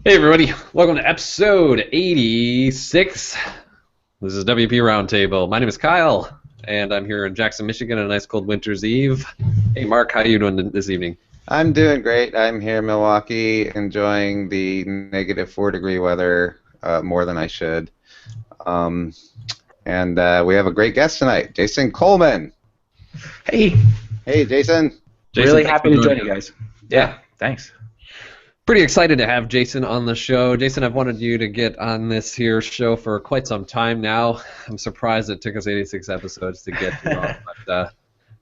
Hey everybody, welcome to episode 86. This is WP Roundtable. My name is Kyle, and I'm here in Jackson, Michigan on a nice cold winter's eve. Hey Mark, how you doing this evening? I'm doing great. I'm here in Milwaukee, enjoying the -4-degree weather more than I should. Um, and we have a great guest tonight, Jason Coleman. Hey, Hey, Jason. Jason, really thanks for happy to joining join you us. guys. Yeah, Yeah, thanks. pretty excited to have Jason on the show. Jason, I've wanted you to get on this here show for quite some time now. I'm surprised it took us 86 episodes to get you on, but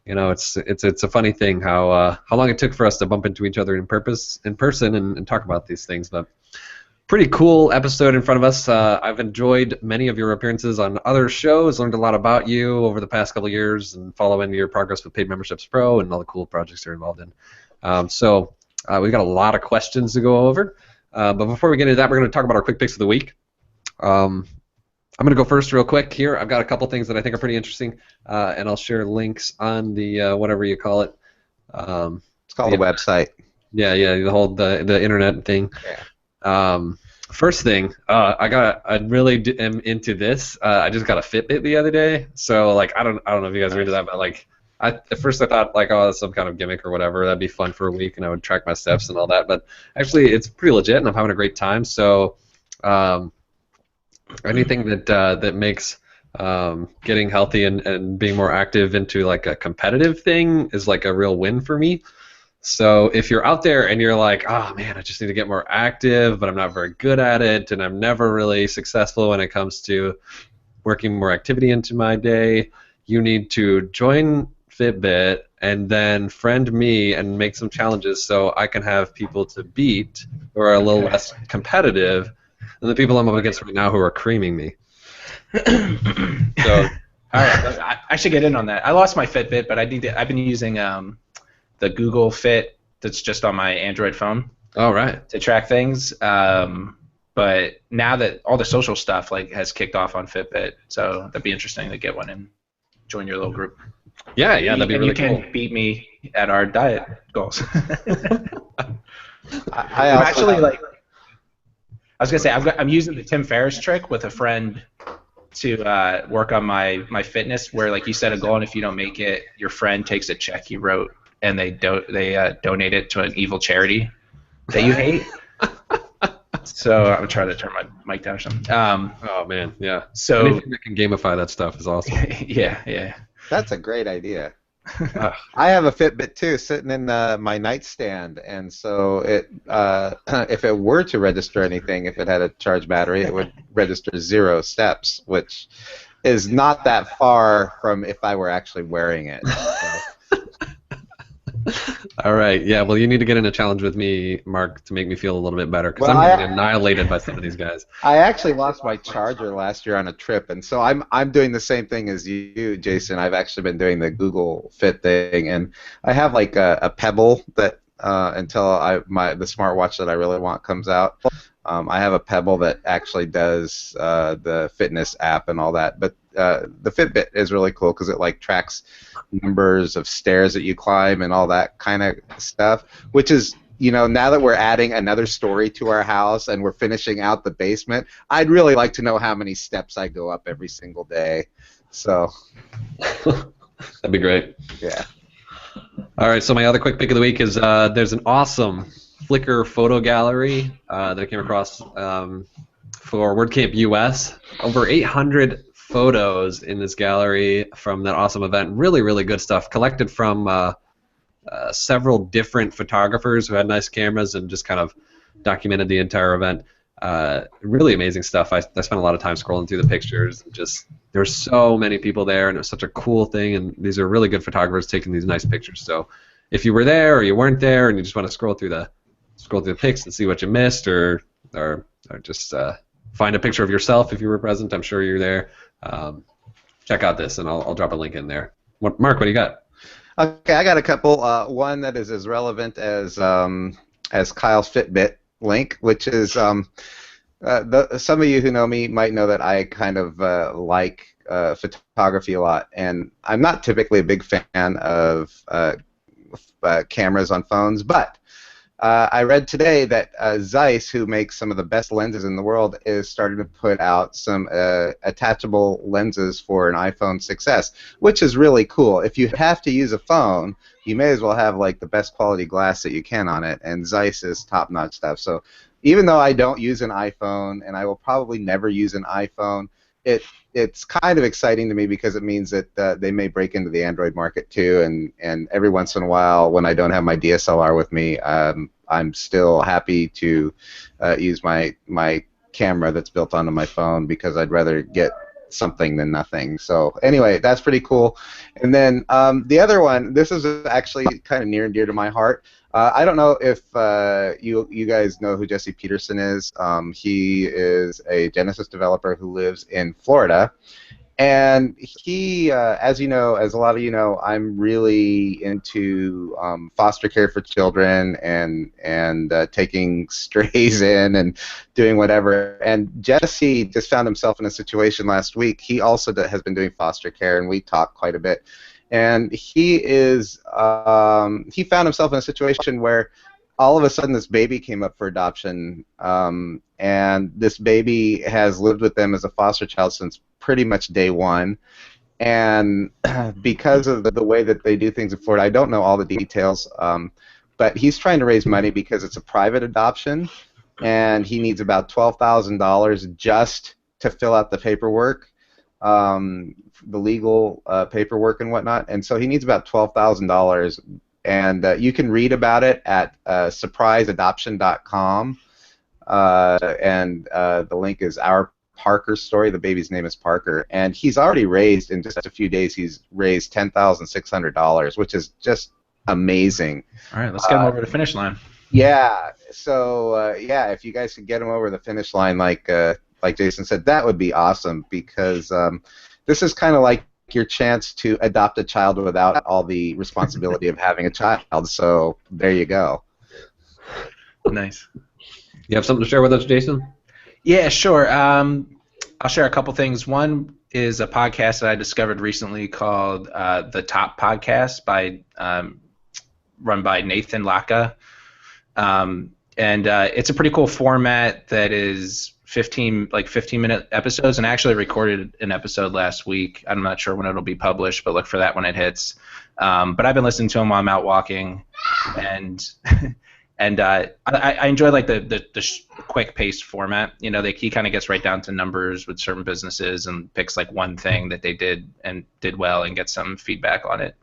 it's a funny thing how long it took for us to bump into each other in person and talk about these things. But pretty cool episode in front of us. I've enjoyed many of your appearances on other shows, learned a lot about you over the past couple of years, and following your progress with Paid Memberships Pro and all the cool projects you're involved in. We've got a lot of questions to go over. But before we get into that, we're going to talk about our quick picks of the week. I'm going to go first real quick here. I've got a couple things that I think are pretty interesting, and I'll share links on the whatever you call it. It's called a website. Yeah, the internet thing. Yeah. First thing, I really am into this. I just got a Fitbit the other day, so like I don't know if you guys are into that, but like at first I thought like, oh, that's some kind of gimmick or whatever. That'd be fun for a week, and I would track my steps and all that. But actually, it's pretty legit, and I'm having a great time. So anything that makes getting healthy and being more active into like a competitive thing is like a real win for me. So if you're out there and you're like, oh man, I just need to get more active, but I'm not very good at it, and I'm never really successful when it comes to working more activity into my day, you need to join Fitbit and then friend me and make some challenges so I can have people to beat who are a little less competitive than the people I'm up against right now who are creaming me. So, All right, I should get in on that. I lost my Fitbit, but I've been using the Google Fit that's just on my Android phone all right. to track things. But now that all the social stuff like has kicked off on Fitbit, so that'd be interesting to get one and join your little group. Yeah, that'd be And really you can cool. beat me at our diet goals. I I'm also actually have- like. I was gonna say I'm using the Tim Ferriss trick with a friend to work on my fitness. Where like you set a goal, and if you don't make it, your friend takes a check you wrote and they donate it to an evil charity that you hate. So I'm trying to turn my mic down or something. Oh man, yeah. So Anything that can gamify that stuff is awesome. yeah. That's a great idea. Uh, I have a Fitbit too, sitting in my nightstand, and so it if it were to register anything, if it had a charged battery, it would register 0 steps, which is not that far from if I were actually wearing it. So, all right, yeah. Well, you need to get in a challenge with me, Mark, to make me feel a little bit better because well, I'm I getting annihilated by some of these guys. I actually lost my charger last year on a trip, and so I'm doing the same thing as you, Jason. I've actually been doing the Google Fit thing, and I have like a Pebble that until the smartwatch that I really want comes out. I have a Pebble that actually does the fitness app and all that, but the Fitbit is really cool because it like tracks numbers of stairs that you climb and all that kind of stuff, which is now that we're adding another story to our house and we're finishing out the basement, I'd really like to know how many steps I go up every single day. So, That'd be great. yeah. All right, so my other quick pick of the week is there's an awesome Flickr photo gallery that I came across for WordCamp US. Over 800 photos in this gallery from that awesome event. Really, really good stuff collected from several different photographers who had nice cameras and just kind of documented the entire event. Really amazing stuff. I spent a lot of time scrolling through the pictures. And just there's so many people there, and it was such a cool thing. And these are really good photographers taking these nice pictures. So if you were there or you weren't there, and you just want to scroll through the pics and see what you missed, or just find a picture of yourself if you were present. I'm sure you're there. Check out this, and I'll drop a link in there. Mark, what do you got? Okay, I got a couple. One that is as relevant as Kyle's Fitbit link, which is some of you who know me might know that I kind of like photography a lot, and I'm not typically a big fan of cameras on phones, but I read today that Zeiss, who makes some of the best lenses in the world, is starting to put out some attachable lenses for an iPhone 6s, which is really cool. If you have to use a phone, you may as well have like the best quality glass that you can on it, and Zeiss is top-notch stuff. So even though I don't use an iPhone, and I will probably never use an iPhone, it's kind of exciting to me because it means that they may break into the Android market too, and every once in a while when I don't have my DSLR with me, I'm still happy to use my camera that's built onto my phone because I'd rather get something than nothing. So anyway, that's pretty cool. And then the other one, this is actually kind of near and dear to my heart. I don't know if you guys know who Jesse Peterson is. He is a Genesis developer who lives in Florida. And he, as you know, as a lot of you know, I'm really into foster care for children and taking strays in and doing whatever. And Jesse just found himself in a situation last week. He also has been doing foster care, and we talked quite a bit. And he found himself in a situation where all of a sudden this baby came up for adoption, and this baby has lived with them as a foster child since pretty much day one. And because of the way that they do things in Florida, I don't know all the details, but he's trying to raise money because it's a private adoption, and he needs about $12,000 just to fill out the paperwork, the legal paperwork and whatnot. And so he needs about $12,000. And you can read about it at surpriseadoption.com, and the link is Our Parker's Story. The baby's name is Parker, and he's already raised, in just a few days, he's raised $10,600, which is just amazing. All right, let's get him over the finish line. Yeah, so yeah, if you guys could get him over the finish line, like Jason said, that would be awesome, because this is kind of like your chance to adopt a child without all the responsibility of having a child. So there you go. Nice. You have something to share with us, Jason? Yeah, sure. I'll share a couple things. One is a podcast that I discovered recently called The Top Podcast run by Nathan Laka. And it's a pretty cool format that is 15-minute episodes, and I actually recorded an episode last week. I'm not sure when it'll be published, but look for that when it hits. But I've been listening to them while I'm out walking, and I enjoy like the quick-paced format. You know, he kind of gets right down to numbers with certain businesses and picks like one thing that they did well and gets some feedback on it.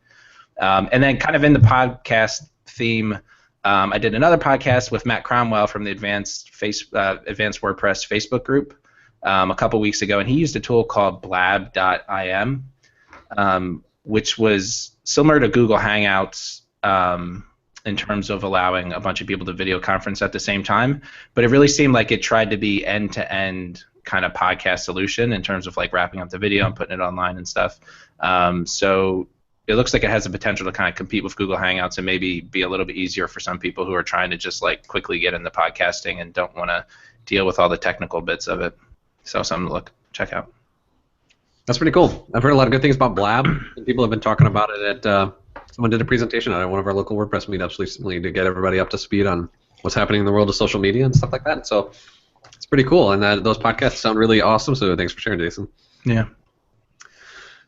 And then kind of in the podcast theme, I did another podcast with Matt Cromwell from the Advanced WordPress Facebook group a couple weeks ago, and he used a tool called blab.im, which was similar to Google Hangouts in terms of allowing a bunch of people to video conference at the same time, but it really seemed like it tried to be end-to-end kind of podcast solution in terms of like wrapping up the video and putting it online and stuff. So it looks like it has the potential to kind of compete with Google Hangouts and maybe be a little bit easier for some people who are trying to just like quickly get into podcasting and don't want to deal with all the technical bits of it. So something to check out. That's pretty cool. I've heard a lot of good things about Blab. People have been talking about it at someone did a presentation at one of our local WordPress meetups recently to get everybody up to speed on what's happening in the world of social media and stuff like that. So it's pretty cool, and those podcasts sound really awesome. So thanks for sharing, Jason. Yeah.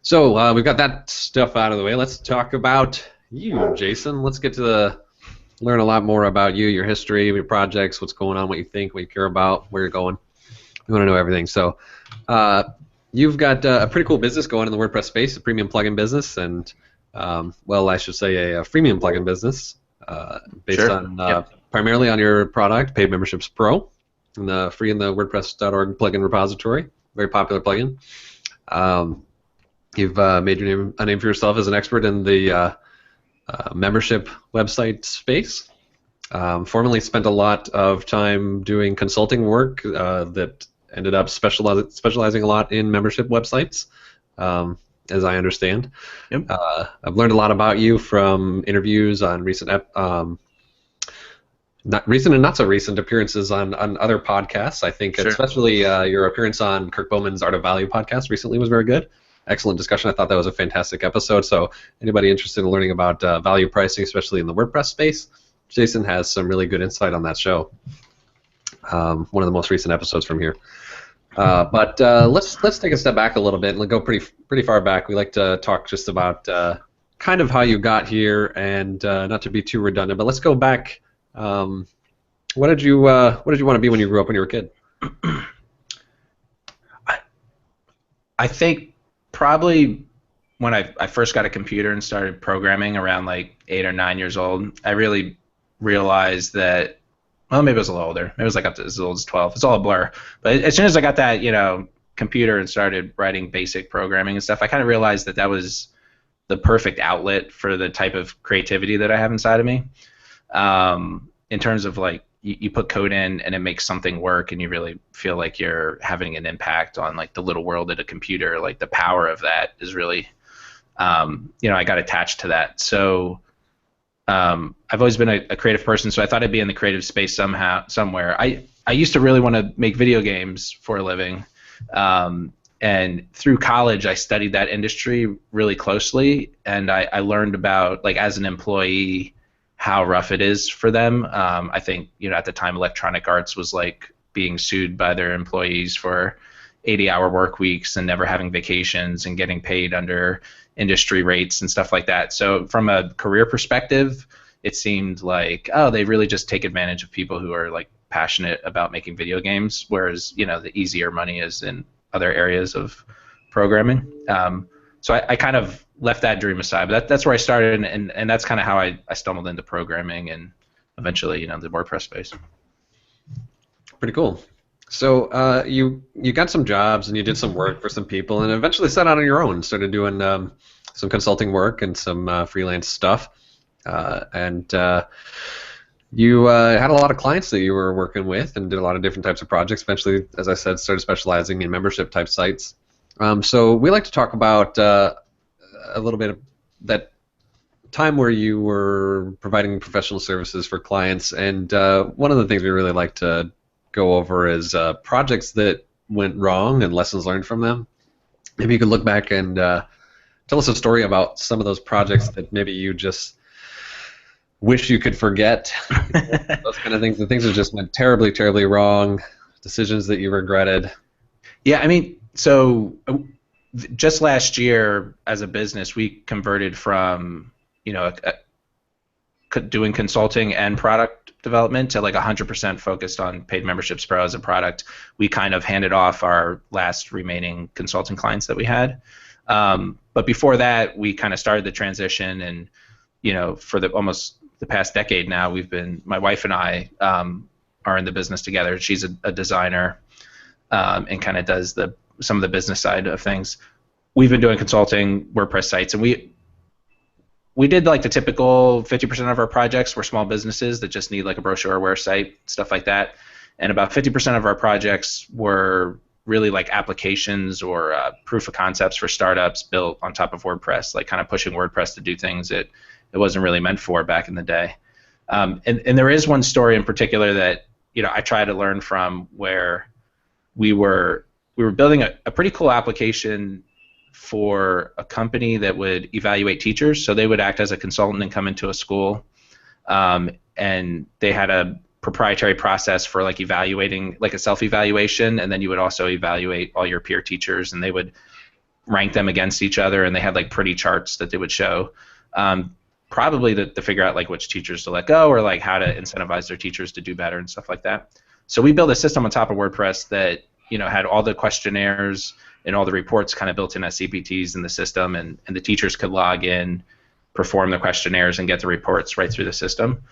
So we've got that stuff out of the way. Let's talk about you, Jason. Let's get to learn a lot more about you, your history, your projects, what's going on, what you think, what you care about, where you're going. We want to know everything. So you've got a pretty cool business going in the WordPress space, a premium plugin business, and well, I should say a freemium plugin business based on primarily on your product, Paid Memberships Pro, and the free in the WordPress.org plugin repository. Very popular plugin. You've made a name for yourself as an expert in the membership website space. Formerly spent a lot of time doing consulting work that ended up specializing a lot in membership websites, as I understand. Yep. I've learned a lot about you from interviews on recent and not so recent appearances on other podcasts. I think especially your appearance on Kirk Bowman's Art of Value podcast recently was very good. Excellent discussion. I thought that was a fantastic episode. So anybody interested in learning about value pricing, especially in the WordPress space, Jason has some really good insight on that show. One of the most recent episodes from here. But let's take a step back a little bit and go pretty far back. We like to talk just about kind of how you got here, and not to be too redundant, but let's go back. What did you want to be when you grew up when you were a kid? I think probably when I first got a computer and started programming around like 8 or 9 years old, I really realized that, well, maybe it was a little older. Maybe it was like up to as old as 12. It's all a blur. But as soon as I got that, computer and started writing basic programming and stuff, I kind of realized that that was the perfect outlet for the type of creativity that I have inside of me. In terms of like, you put code in and it makes something work, and you really feel like you're having an impact on like the little world at a computer. Like the power of that is really, I got attached to that. So I've always been a creative person, so I thought I'd be in the creative space somewhere. I used to really want to make video games for a living, and through college I studied that industry really closely, and I learned about, like, as an employee, how rough it is for them. I think, at the time Electronic Arts was like being sued by their employees for 80-hour work weeks and never having vacations and getting paid under industry rates and stuff like that. So from a career perspective, it seemed like, oh, they really just take advantage of people who are like passionate about making video games, whereas, the easier money is in other areas of programming. So I kind of left that dream aside, but that's where I started, and that's kind of how I stumbled into programming and eventually, the WordPress space. Pretty cool. So you got some jobs and you did some work for some people, and eventually set out on your own and started doing some consulting work and some freelance stuff. And you had a lot of clients that you were working with and did a lot of different types of projects. Eventually, as I said, started specializing in membership type sites. So we like to talk about a little bit of that time where you were providing professional services for clients, and one of the things we really like to go over is projects that went wrong and lessons learned from them. Maybe you could look back and tell us a story about some of those projects that maybe you just wish you could forget. Those kind of things, the things that just went terribly, terribly wrong, decisions that you regretted. Yeah, I mean, so just last year as a business, we converted from, doing consulting and product development to like 100% focused on Paid Memberships Pro as a product. We kind of handed off our last remaining consulting clients that we had. But before that, we kind of started the transition, and, for almost the past decade now, my wife and I are in the business together. She's a designer and kind of does some of the business side of things. We've been doing consulting WordPress sites, and we did like the typical 50% of our projects were small businesses that just need like a brochureware site, stuff like that. And about 50% of our projects were really like applications or proof of concepts for startups built on top of WordPress, like kind of pushing WordPress to do things that it wasn't really meant for back in the day. And there is one story in particular that, I try to learn from, where we were building a pretty cool application for a company that would evaluate teachers. So they would act as a consultant and come into a school, and they had a proprietary process for like evaluating, like a self-evaluation, and then you would also evaluate all your peer teachers, and they would rank them against each other, and they had like pretty charts that they would show, probably to figure out like which teachers to let go, or like how to incentivize their teachers to do better and stuff like that. So we built a system on top of WordPress that had all the questionnaires and all the reports kind of built in as CPTs in the system, and the teachers could log in, perform the questionnaires, and get the reports right through the system.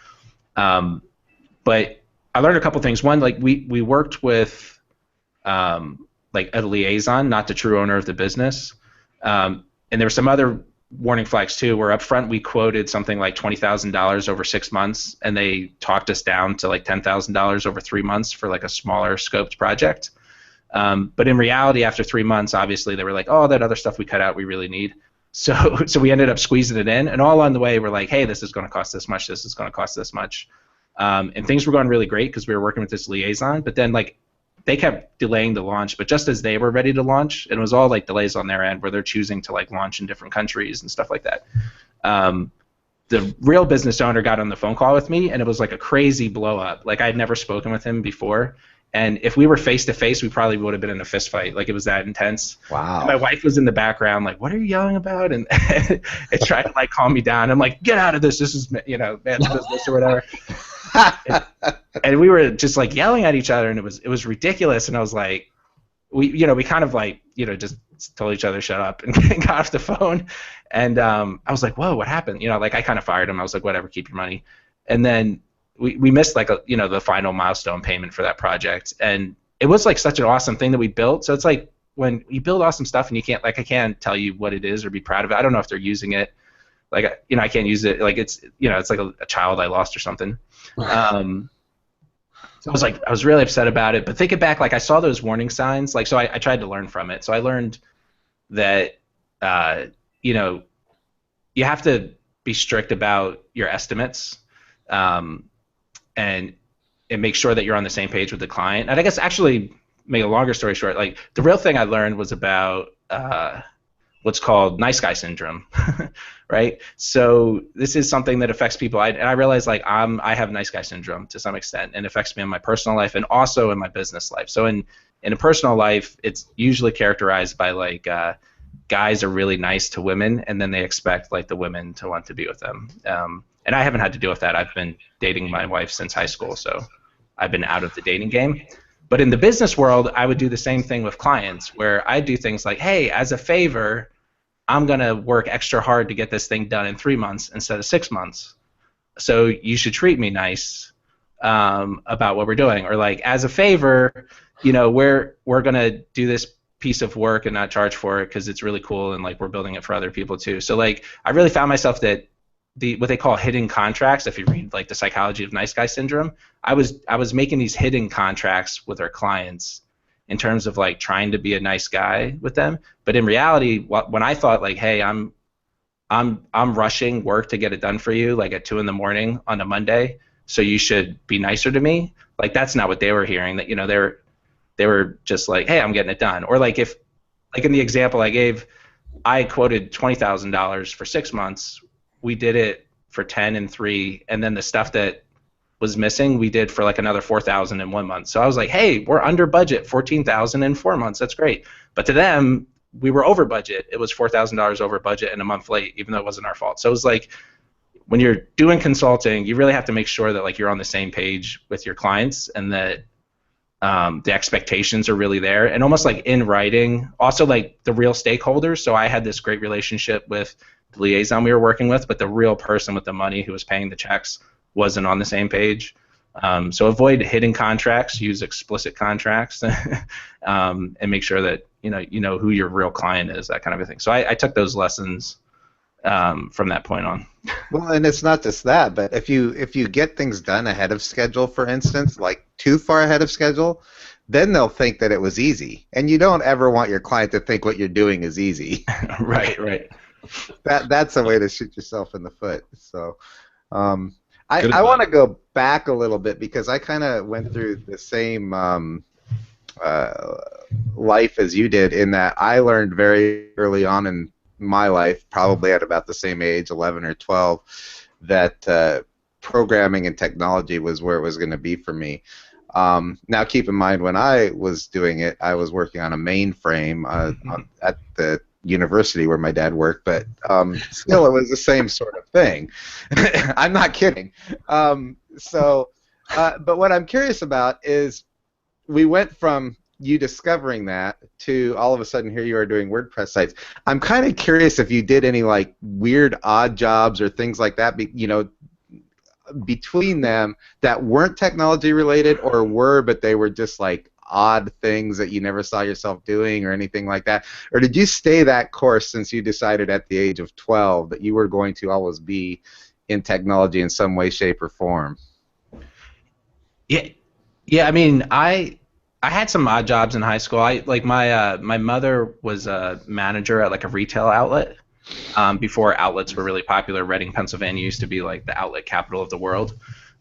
But I learned a couple things. One, like we worked with like a liaison, not the true owner of the business, and there were some other warning flags too, where up front we quoted something like $20,000 over 6 months, and they talked us down to like $10,000 over 3 months for like a smaller scoped project. But in reality, after 3 months, obviously they were like, oh, that other stuff we cut out, we really need. So we ended up squeezing it in, and all on the way we're like, hey, this is going to cost this much, this is going to cost this much. And things were going really great because we were working with this liaison, but then like they kept delaying the launch, but just as they were ready to launch, and it was all like delays on their end where they're choosing to like launch in different countries and stuff like that. the real business owner got on the phone call with me, and it was like a crazy blow up. Like I had never spoken with him before, and if we were face to face, we probably would have been in a fist fight. Like it was that intense. Wow. And my wife was in the background, like, "What are you yelling about?" And it tried to like calm me down. I'm like, "Get out of this. This is man's business or whatever." And we were just like yelling at each other, and it was ridiculous. And I was like, we kind of like just told each other shut up and got off the phone. And I was like, whoa, what happened? Like I kind of fired him. I was like, whatever, keep your money. And then we missed like the final milestone payment for that project, and it was like such an awesome thing that we built. So it's like when you build awesome stuff and you can't, like, I can't tell you what it is or be proud of it. I don't know if they're using it. Like I can't use it. Like it's it's like a child I lost or something. So I was really upset about it. But thinking back, like I saw those warning signs. Like so I tried to learn from it. So I learned that you have to be strict about your estimates, and make sure that you're on the same page with the client. And I guess actually, make a longer story short, like the real thing I learned was about what's called nice guy syndrome, right? So this is something that affects people. And I realize like I have nice guy syndrome to some extent, and it affects me in my personal life and also in my business life. So in a personal life, it's usually characterized by like guys are really nice to women, and then they expect like the women to want to be with them. And I haven't had to deal with that. I've been dating my wife since high school, so I've been out of the dating game. But in the business world, I would do the same thing with clients, where I do things like, hey, as a favor, I'm going to work extra hard to get this thing done in 3 months instead of 6 months. So you should treat me nice about what we're doing. Or like, as a favor, we're going to do this piece of work and not charge for it because it's really cool, and like we're building it for other people too. So like I really found myself that what they call hidden contracts, if you read like the psychology of nice guy syndrome, I was making these hidden contracts with our clients in terms of like trying to be a nice guy with them. But in reality, when I thought like, hey, I'm rushing work to get it done for you like at 2 a.m. on a Monday, so you should be nicer to me. Like that's not what they were hearing. That they were just like, hey, I'm getting it done. Or like if like in the example I gave, I quoted $20,000 for 6 months. We did it for 10 and 3, and then the stuff that was missing we did for like another 4,000 in 1 month. So I was like, hey, we're under budget, 14,000 in 4 months. That's great. But to them, we were over budget. It was $4,000 over budget and a month late, even though it wasn't our fault. So it was like when you're doing consulting, you really have to make sure that like you're on the same page with your clients, and that the expectations are really there, and almost like in writing. Also like the real stakeholders. So I had this great relationship with the liaison we were working with, but the real person with the money who was paying the checks wasn't on the same page. So avoid hidden contracts, use explicit contracts, and make sure that you know who your real client is, that kind of a thing. So I took those lessons from that point on. Well, and it's not just that, but if you get things done ahead of schedule, for instance, like too far ahead of schedule, then they'll think that it was easy, and you don't ever want your client to think what you're doing is easy. Right. That's a way to shoot yourself in the foot. So I want to go back a little bit, because I kind of went through the same life as you did, in that I learned very early on in my life, probably at about the same age, 11 or 12, that programming and technology was where it was going to be for me. Now, keep in mind, when I was doing it, I was working on a mainframe at the university where my dad worked, but still, it was the same sort of thing. I'm not kidding. But what I'm curious about is, we went from you discovering that to all of a sudden here you are doing WordPress sites. I'm kind of curious if you did any like weird odd jobs or things like that, between them, that weren't technology related, or were, but they were just like odd things that you never saw yourself doing or anything like that? Or did you stay that course since you decided at the age of 12 that you were going to always be in technology in some way, shape, or form? Yeah. I mean, I had some odd jobs in high school. My mother was a manager at like a retail outlet. Before outlets were really popular. Reading, Pennsylvania used to be like the outlet capital of the world.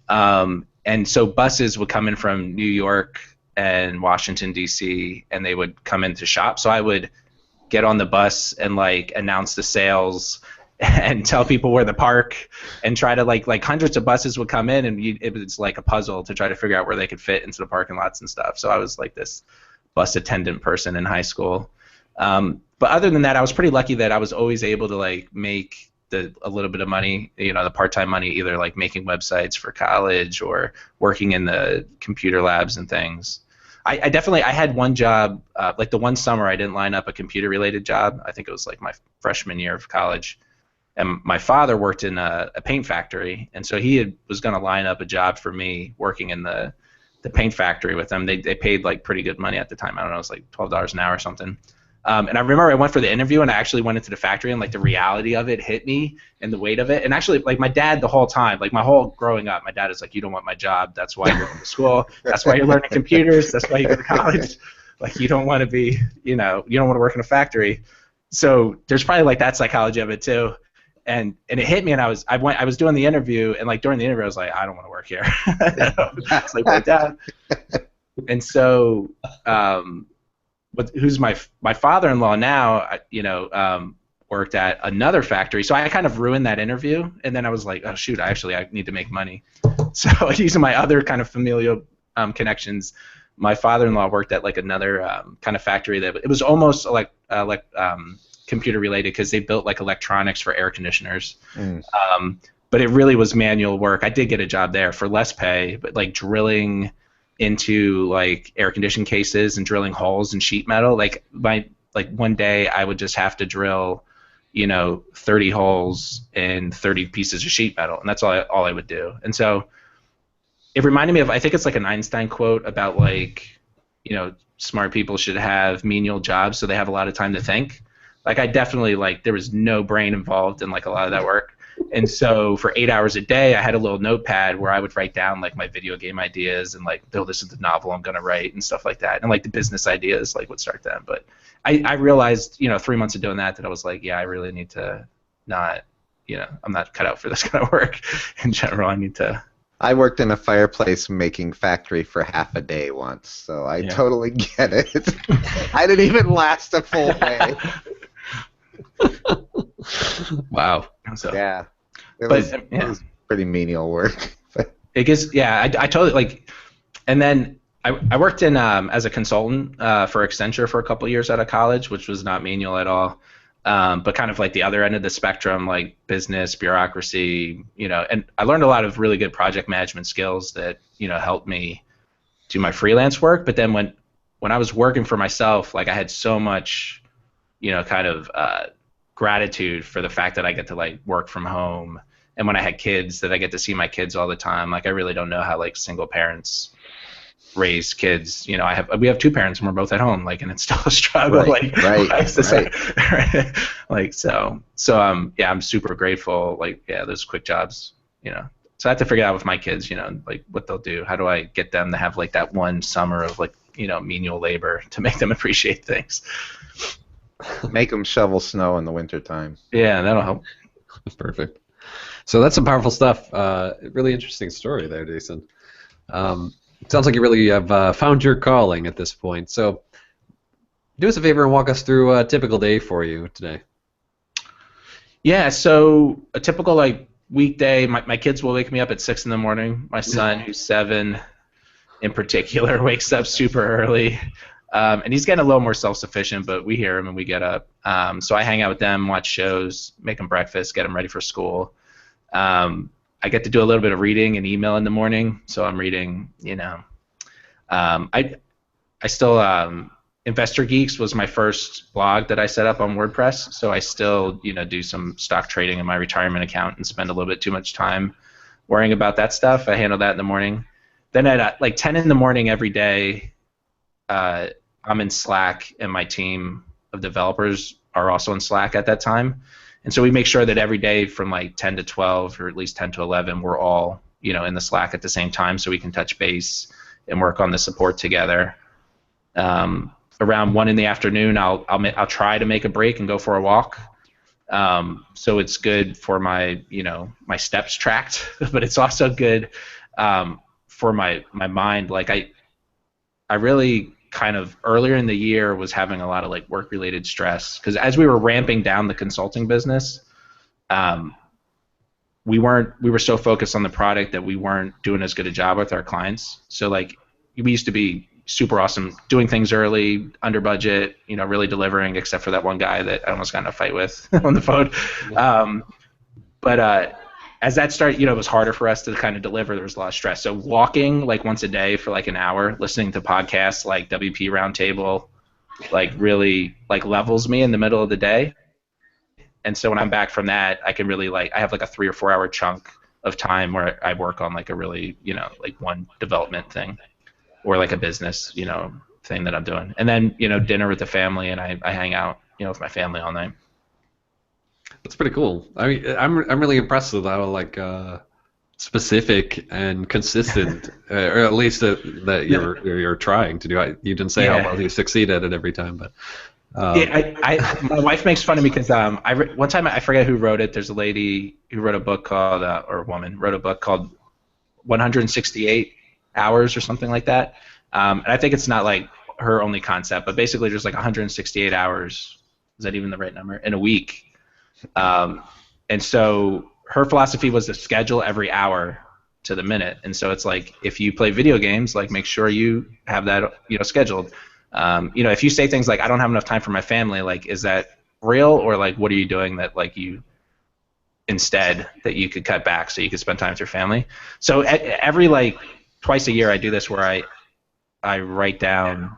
And so buses would come in from New York and Washington, D.C., and they would come in to shop. So I would get on the bus and like announce the sales and tell people where to park and try to like hundreds of buses would come in and it was like a puzzle to try to figure out where they could fit into the parking lots and stuff. So I was like this bus attendant person in high school. But other than that, I was pretty lucky that I was always able to like make a little bit of money, the part-time money, either like making websites for college or working in the computer labs and things. I definitely had one job, like the one summer I didn't line up a computer-related job. I think it was like my freshman year of college. And my father worked in a paint factory, and so was going to line up a job for me working in the paint factory with them. They paid like pretty good money at the time. I don't know, it was like $12 an hour or something. And I remember I went for the interview, and I actually went into the factory, and like the reality of it hit me, and the weight of it. And actually, like my dad, the whole time, like my whole growing up, my dad is like, "You don't want my job. That's why you're going to school. That's why you're learning computers. That's why you go to college. Like you don't want to be, you don't want to work in a factory." So there's probably like that psychology of it too. And it hit me, and I was doing the interview, and like during the interview, I was like, "I don't want to work here." It's like, "Wait, Dad." And so. Who's my father-in-law now, worked at another factory. So I kind of ruined that interview, and then I was like, oh shoot, I need to make money. So using my other kind of familial connections, my father-in-law worked at like another kind of factory that it was almost like computer related because they built like electronics for air conditioners. But it really was manual work. I did get a job there for less pay, but like drilling into like air conditioning cases and drilling holes in sheet metal. Like one day I would just have to drill 30 holes in 30 pieces of sheet metal, and that's all I would do. And so it reminded me of, I think it's like an Einstein quote about like smart people should have menial jobs so they have a lot of time to think. Like I definitely there was no brain involved in like a lot of that work. And so for 8 hours a day, I had a little notepad where I would write down like my video game ideas and like, oh, this is the novel I'm going to write and stuff like that. And like the business ideas would start then. But I realized, 3 months of doing that I was like, yeah, I really need to not, I'm not cut out for this kind of work in general. I need to. I worked in a fireplace making factory for half a day once, so I totally get it. I didn't even last a full day. Wow. So, yeah. It was pretty menial work. It gets, I totally and then I worked in as a consultant for Accenture for a couple of years out of college, which was not menial at all, but kind of like the other end of the spectrum, like business, bureaucracy, and I learned a lot of really good project management skills that helped me do my freelance work. But then when I was working for myself, like I had so much, kind of gratitude for the fact that I get to work from home, and when I had kids that I get to see my kids all the time. Like I really don't know how single parents raise kids. We have two parents and we're both at home, and it's still a struggle. Right. So I'm super grateful. Those quick jobs, So I have to figure out with my kids, what they'll do. How do I get them to have that one summer of menial labor to make them appreciate things? Make them shovel snow in the wintertime. Yeah, that'll help. Perfect. So that's some powerful stuff. Really interesting story there, Jason. It sounds like you really have found your calling at this point. So do us a favor and walk us through a typical day for you today. Yeah, so a typical weekday, my kids will wake me up at 6 in the morning. My son, who's 7 in particular, wakes up super early. And he's getting a little more self-sufficient, but we hear him and we get up. So I hang out with them, watch shows, make them breakfast, get them ready for school. I get to do a little bit of reading and email in the morning, so I'm reading, I still, Investor Geeks was my first blog that I set up on WordPress, so I still, do some stock trading in my retirement account and spend a little bit too much time worrying about that stuff. I handle that in the morning. Then at 10 in the morning every day, I'm in Slack, and my team of developers are also in Slack at that time. And so we make sure that every day from 10 to 12 or at least 10 to 11, we're all, in the Slack at the same time so we can touch base and work on the support together. Around 1 in the afternoon, I'll try to make a break and go for a walk. So it's good for my, my steps tracked, but it's also good for my mind. I really kind of earlier in the year was having a lot of work-related stress because as we were ramping down the consulting business, we were so focused on the product that we weren't doing as good a job with our clients. So like we used to be super awesome doing things early, under budget, really delivering, except for that one guy that I almost got in a fight with on the phone. But as that started, it was harder for us to kind of deliver. There was a lot of stress. So walking like once a day for like an hour, listening to podcasts like WP Roundtable, like really like levels me in the middle of the day. And so when I'm back from that, I can really I have like a 3 or 4 hour chunk of time where I work on like a really, like one development thing or like a business, thing that I'm doing. And then, dinner with the family, and I hang out, with my family all night. That's pretty cool. I mean, I'm really impressed with how like specific and consistent, or at least that you're trying to do. You didn't say how well you succeed at it every time, but. My wife makes fun of me because one time I forget who wrote it. There's a lady who wrote a book called, or a woman wrote a book called 168 Hours or something like that. And I think it's not like her only concept, but basically there's like 168 hours. Is that even the right number? In a week. And so her philosophy was to schedule every hour to the minute. And so it's like if you play video games, like make sure you have that scheduled. If you say things like I don't have enough time for my family, like is that real, or like what are you doing that like you instead that you could cut back so you could spend time with your family? So every like twice a year I do this where I write down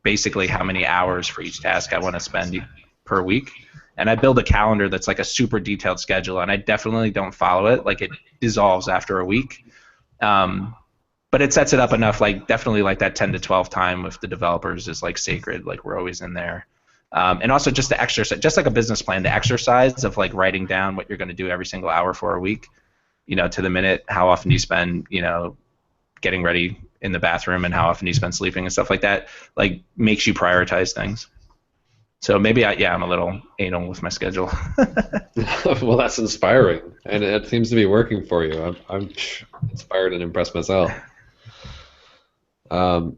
basically how many hours for each task I want to spend per week. And I build a calendar that's like a super detailed schedule, and I definitely don't follow it. Like it dissolves after a week. But it sets it up enough, like definitely like that 10 to 12 time with the developers is like sacred. Like we're always in there. And also just the exercise, just like a business plan, the exercise of like writing down what you're going to do every single hour for a week, to the minute, how often do you spend, getting ready in the bathroom and how often do you spend sleeping and stuff like that, like makes you prioritize things. So maybe I'm a little anal with my schedule. Well, that's inspiring, and it seems to be working for you. I'm inspired and impressed myself. And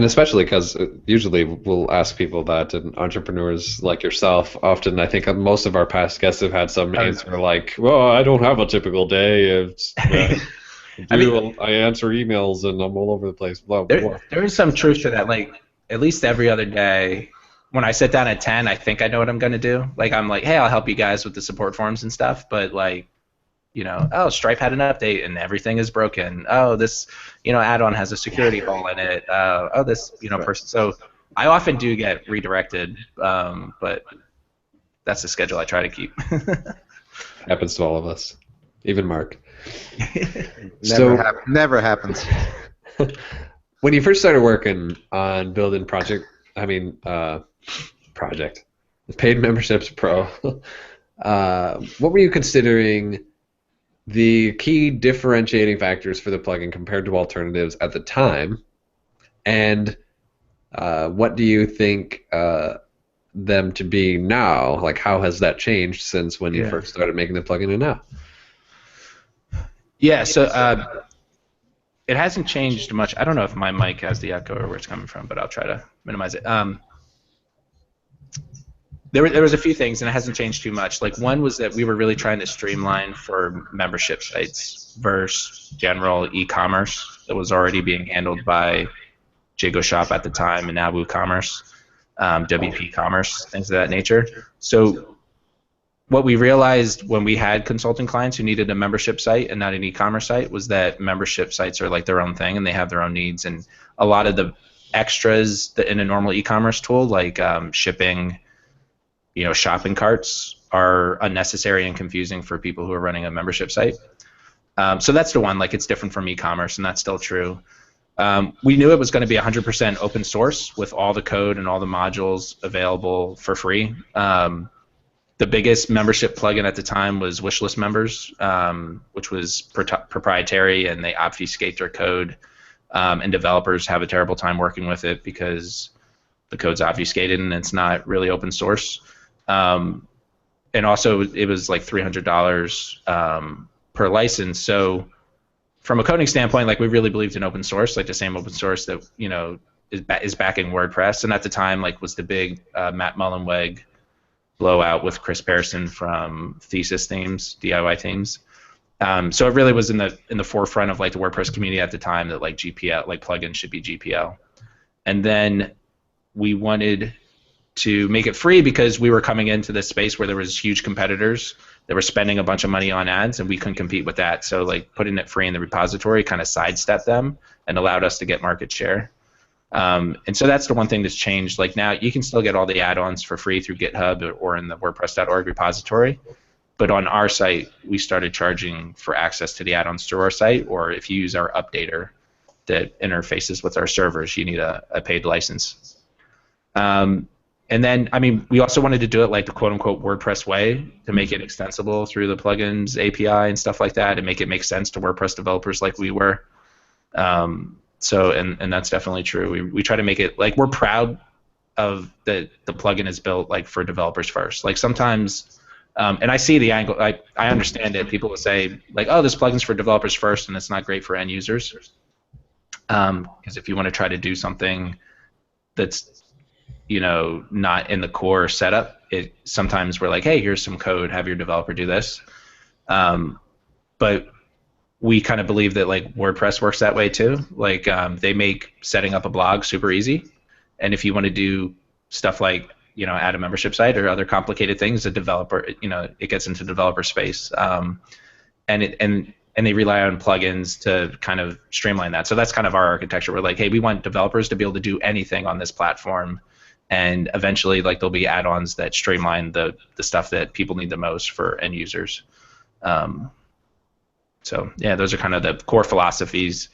especially because usually we'll ask people that, and entrepreneurs like yourself, often I think most of our past guests have had some answer like, well, I don't have a typical day. I answer emails and I'm all over the place. Blah, blah, blah. There is some truth to that. Like at least every other day when I sit down at 10, I think I know what I'm going to do. Like I'm like, hey, I'll help you guys with the support forms and stuff, but like, Stripe had an update and everything is broken. Oh, this, add-on has a security hole in it. This, person. So I often do get redirected, but that's the schedule I try to keep. Happens to all of us, even Mark. Never happens. When you first started working on building Paid Memberships Pro, what were you considering the key differentiating factors for the plugin compared to alternatives at the time, and what do you think them to be now? Like, how has that changed since when you first started making the plugin and now? Yeah, so it hasn't changed much. I don't know if my mic has the echo or where it's coming from, but I'll try to minimize it. There was a few things, and it hasn't changed too much. Like one was that we were really trying to streamline for membership sites versus general e-commerce that was already being handled by Jago Shop at the time and now WooCommerce, WP Commerce, things of that nature. So what we realized when we had consulting clients who needed a membership site and not an e-commerce site was that membership sites are like their own thing and they have their own needs, and a lot of the extras that in a normal e-commerce tool like shipping, shopping carts are unnecessary and confusing for people who are running a membership site. So that's the one, like it's different from e-commerce, and that's still true. We knew it was going to be 100% open source with all the code and all the modules available for free. The biggest membership plugin at the time was Wishlist Members, which was proprietary, and they obfuscate their code, and developers have a terrible time working with it because the code's obfuscated and it's not really open source. And also it was like $300 per license. So from a coding standpoint, like we really believed in open source, like the same open source that is backing WordPress, and at the time like was the big Matt Mullenweg blowout with Chris Pearson from Thesis Themes, DIY Themes. So it really was in the forefront of like the WordPress community at the time that like GPL, like plugins should be GPL. And then we wanted to make it free because we were coming into this space where there was huge competitors that were spending a bunch of money on ads, and we couldn't compete with that. So like putting it free in the repository kind of sidestepped them and allowed us to get market share. And so that's the one thing that's changed. Like now you can still get all the add-ons for free through GitHub or in the WordPress.org repository. But on our site, we started charging for access to the add-ons through our site, or if you use our updater that interfaces with our servers, you need a paid license. And then, I mean, we also wanted to do it like the quote-unquote WordPress way to make it extensible through the plugins API and stuff like that, and make it make sense to WordPress developers like we were. So, and that's definitely true. We try to make it like we're proud of the plugin is built like for developers first. Like sometimes, and I see the angle. I understand it. People will say like, oh, this plugin's for developers first, and it's not great for end users. Because if you want to try to do something that's not in the core setup, it sometimes we're like, hey, here's some code, have your developer do this. But we kind of believe that like WordPress works that way too. Like they make setting up a blog super easy, and if you want to do stuff like add a membership site or other complicated things, a developer it gets into developer space, and they rely on plugins to kind of streamline that. So that's kind of our architecture. We're like, hey, we want developers to be able to do anything on this platform. And eventually, like there'll be add-ons that streamline the stuff that people need the most for end users. So yeah, those are kind of the core philosophies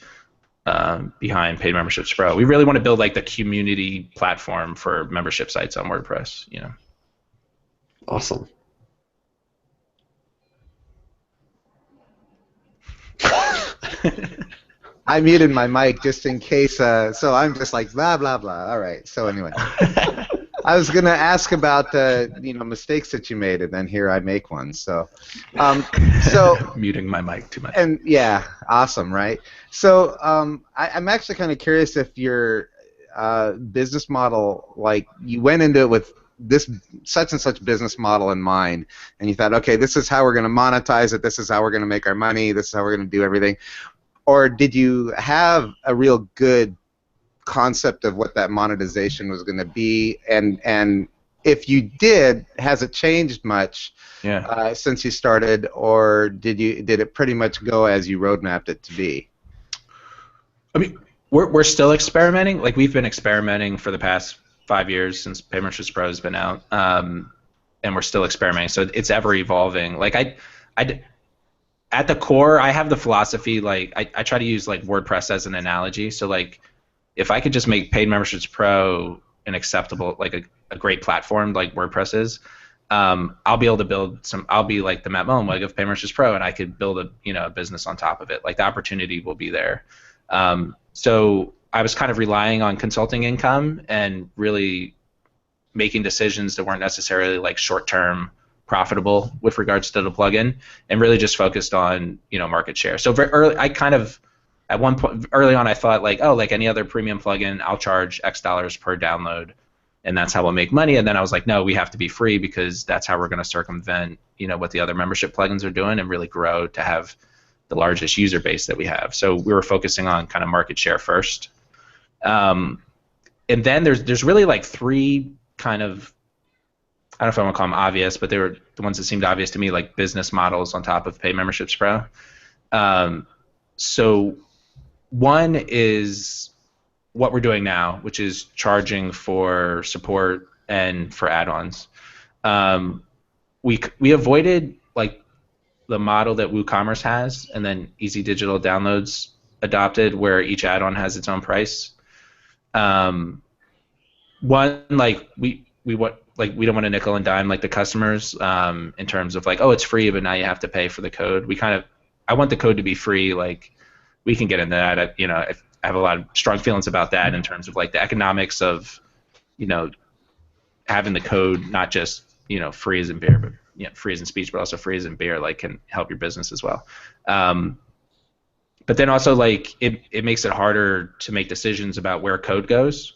behind Paid Memberships Pro. We really want to build like the community platform for membership sites on WordPress. Awesome. I muted my mic just in case, so I'm just like blah blah blah. All right. So anyway, I was gonna ask about mistakes that you made, and then here I make one. So, muting my mic too much. And yeah, awesome, right? So I'm actually kind of curious if your business model, like you went into it with this such and such business model in mind, and you thought, okay, this is how we're going to monetize it. This is how we're going to make our money. This is how we're going to do everything. Or did you have a real good concept of what that monetization was going to be? And if you did, has it changed much since you started, or did it pretty much go as you roadmapped it to be? I mean, we're still experimenting. Like we've been experimenting for the past 5 years since Paid Memberships Pro has been out, and we're still experimenting. So it's ever evolving. Like at the core, I have the philosophy, like I try to use like WordPress as an analogy. So like if I could just make Paid Memberships Pro an acceptable, like a great platform like WordPress is, I'll be able to build I'll be like the Matt Mullenweg of Paid Memberships Pro, and I could build a business on top of it. Like the opportunity will be there. So I was kind of relying on consulting income and really making decisions that weren't necessarily like short-term profitable with regards to the plugin, and really just focused on market share. So very early, I kind of at one point early on I thought like, oh, like any other premium plugin, I'll charge X dollars per download, and that's how we'll make money. And then I was like, no, we have to be free because that's how we're going to circumvent what the other membership plugins are doing and really grow to have the largest user base that we have. So we were focusing on kind of market share first, and then there's really like three kind of, I don't know if I want to call them obvious, but they were the ones that seemed obvious to me, like business models on top of Paid Memberships Pro. So one is what we're doing now, which is charging for support and for add-ons. We avoided like the model that WooCommerce has, and then Easy Digital Downloads adopted, where each add-on has its own price. One, like we want. Like we don't want to nickel and dime like the customers in terms of like, oh, it's free, but now you have to pay for the code. I want the code to be free. Like we can get into that. I have a lot of strong feelings about that in terms of like the economics of having the code not just free as in beer, but free as in speech, but also free as in beer. Like can help your business as well. But then also like it makes it harder to make decisions about where code goes.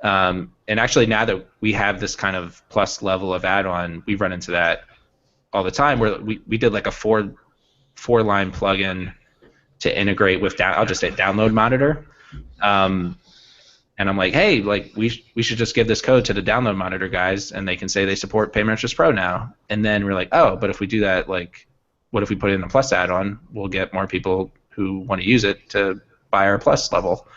And actually, now that we have this kind of plus level of add-on, we run into that all the time. Where we did like a four-line plugin to integrate with I'll just say download monitor. And I'm like, hey, like we should just give this code to the download monitor guys, and they can say they support Pay Memberships Pro now. And then we're like, oh, but if we do that, like, what if we put it in a Plus add-on? We'll get more people who want to use it to buy our Plus level.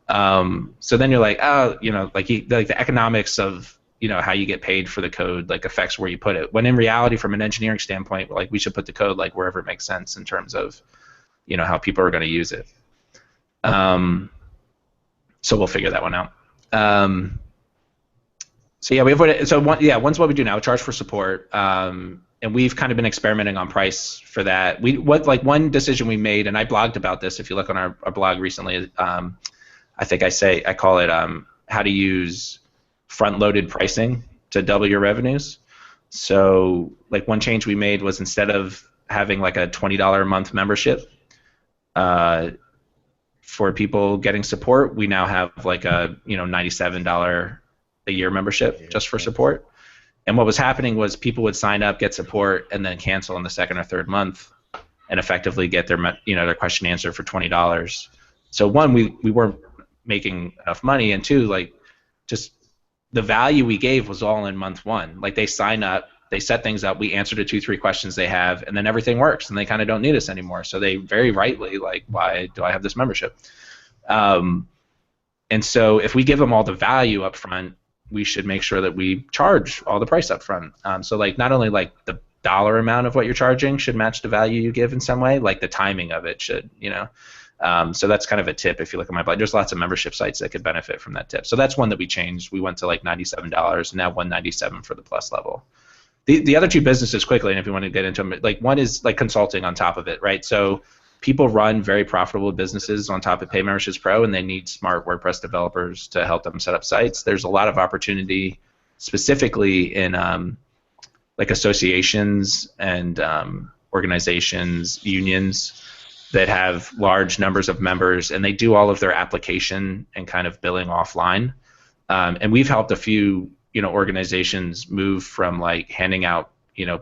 So then you're like, oh, like the economics of how you get paid for the code like affects where you put it. When in reality, from an engineering standpoint, like we should put the code like wherever it makes sense in terms of how people are going to use it. So we'll figure that one out. So yeah, once what we do now, charge for support, and we've kind of been experimenting on price for that. One decision we made, and I blogged about this. If you look on our blog recently, I think I call it how to use front-loaded pricing to double your revenues. So like one change we made was instead of having like a $20 a month membership, for people getting support, we now have like a $97 a year membership just for support. And what was happening was people would sign up, get support, and then cancel in the second or third month, and effectively get their question answered for $20. So one, we weren't making enough money, and two, like just the value we gave was all in month one. Like they sign up, they set things up, we answer the 2-3 questions they have, and then everything works, and they kind of don't need us anymore. So they very rightly like, why do I have this membership? And so if we give them all the value up front, we should make sure that we charge all the price up front. So like not only like the dollar amount of what you're charging should match the value you give in some way, like the timing of it should, so that's kind of a tip. If you look at my blog, there's lots of membership sites that could benefit from that tip. So that's one that we changed. We went to like $97, and now $197 for the Plus level. The other two businesses, quickly, and if you want to get into them, like one is like consulting on top of it, right? So people run very profitable businesses on top of Pay Memberships Pro, and they need smart WordPress developers to help them set up sites. There's a lot of opportunity specifically in like associations and organizations, unions that have large numbers of members, and they do all of their application and kind of billing offline. And we've helped a few organizations move from like handing out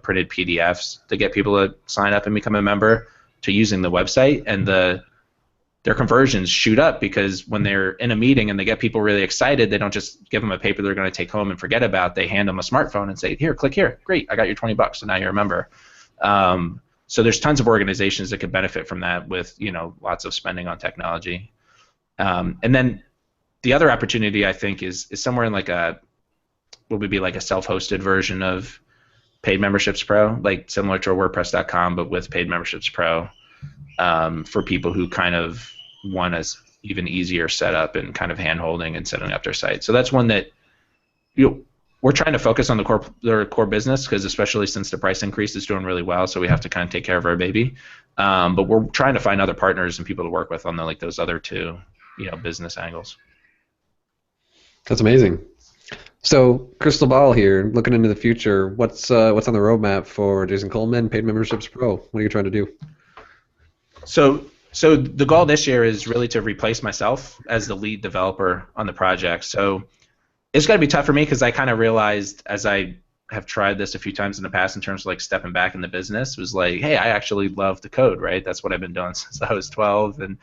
printed PDFs to get people to sign up and become a member to using the website, and their conversions shoot up because when they're in a meeting and they get people really excited, they don't just give them a paper they're going to take home and forget about. They hand them a smartphone and say, here, click here, great, I got your $20, so now you're a member. So there's tons of organizations that could benefit from that with lots of spending on technology. And then the other opportunity I think is somewhere in like what would be like a self-hosted version of Paid Memberships Pro, like similar to a WordPress.com, but with Paid Memberships Pro, for people who kind of want a even easier setup and kind of hand-holding and setting up their site. So that's one that we're trying to focus on the core business, because especially since the price increase is doing really well, so we have to kind of take care of our baby. But we're trying to find other partners and people to work with on those other two business angles. That's amazing. So, crystal ball here, looking into the future, what's on the roadmap for Jason Coleman, Paid Memberships Pro? What are you trying to do? So the goal this year is really to replace myself as the lead developer on the project. So it's going to be tough for me because I kind of realized, as I have tried this a few times in the past in terms of like stepping back in the business, was like, hey, I actually love the code, right? That's what I've been doing since I was 12, and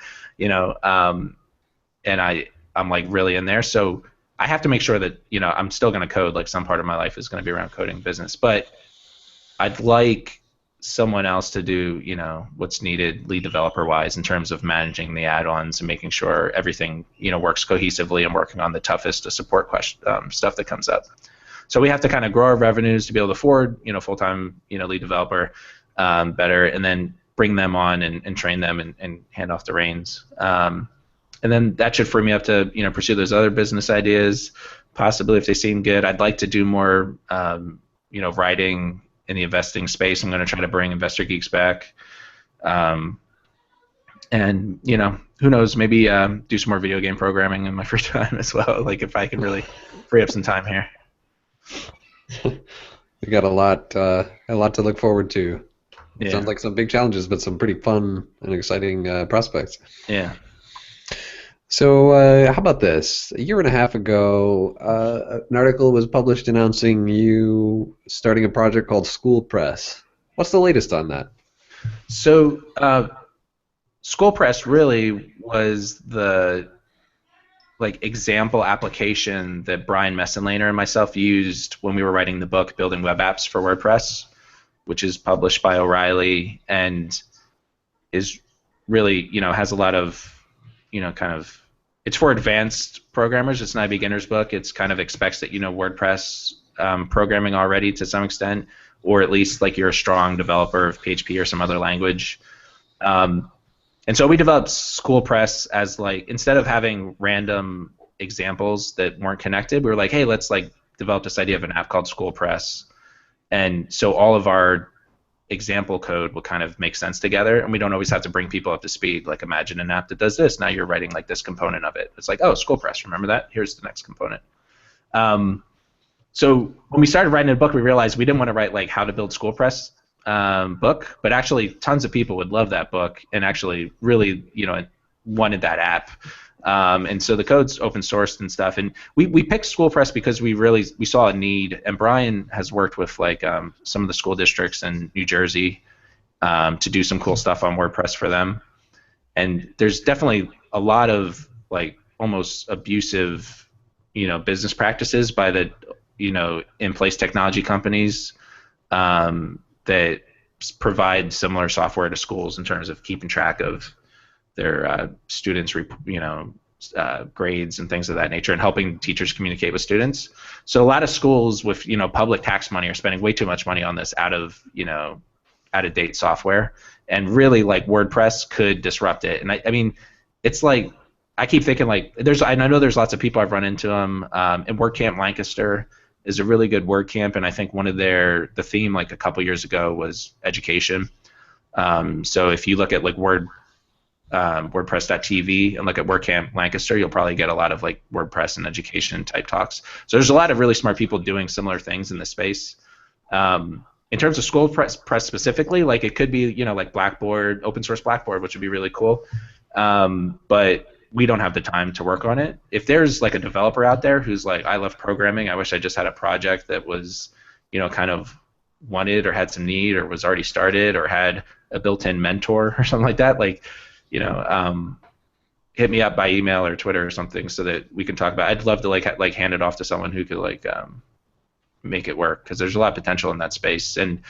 and I'm like really in there. So I have to make sure that I'm still going to code. Like some part of my life is going to be around coding business, but I'd like someone else to do what's needed lead developer wise in terms of managing the add-ons and making sure everything works cohesively and working on the toughest to support stuff that comes up. So we have to kind of grow our revenues to be able to afford full-time lead developer better, and then bring them on and train them and hand off the reins. And then that should free me up to pursue those other business ideas, possibly if they seem good. I'd like to do more writing in the investing space. I'm going to try to bring Investor Geeks back, and who knows, maybe do some more video game programming in my free time as well. Like if I can really free up some time here. We got a lot to look forward to. Yeah. Sounds like some big challenges, but some pretty fun and exciting prospects. Yeah. So, how about this? A year and a half ago, an article was published announcing you starting a project called School Press. What's the latest on that? So, School Press really was the like example application that Brian Messenlaner and myself used when we were writing the book Building Web Apps for WordPress, which is published by O'Reilly and is really, has a lot of, kind of, it's for advanced programmers. It's not a beginner's book. It's kind of expects that you know WordPress programming already to some extent, or at least like you're a strong developer of PHP or some other language. And so we developed School Press as like, instead of having random examples that weren't connected, we were like, hey, let's like develop this idea of an app called School Press. And so all of our example code will kind of make sense together, and we don't always have to bring people up to speed. Like imagine an app that does this. Now you're writing like this component of it. It's like, oh, School Press, remember that? Here's the next component. So when we started writing a book, we realized we didn't want to write like how to build School Press book, but actually tons of people would love that book and actually really, wanted that app. And so the code's open sourced and stuff. And we picked School Press because we saw a need. And Brian has worked with like some of the school districts in New Jersey to do some cool stuff on WordPress for them. And there's definitely a lot of like almost abusive, business practices by the, in-place technology companies that provide similar software to schools in terms of keeping track of their students, grades and things of that nature, and helping teachers communicate with students. So a lot of schools with public tax money are spending way too much money on this out of date software, and really like WordPress could disrupt it. And I mean, it's like I keep thinking like I know there's lots of people I've run into them. And WordCamp Lancaster is a really good WordCamp, and I think one of the theme like a couple years ago was education. So if you look at like WordPress.tv and look at WordCamp Lancaster, you'll probably get a lot of like WordPress and education type talks. So there's a lot of really smart people doing similar things in this space. In terms of School Press specifically, like it could be like Blackboard, open source Blackboard, which would be really cool. But we don't have the time to work on it. If there's like a developer out there who's like, I love programming, I wish I just had a project that was, kind of wanted or had some need or was already started or had a built-in mentor or something like that, like, hit me up by email or Twitter or something so that we can talk about it. I'd love to like hand it off to someone who could like make it work, because there's a lot of potential in that space. And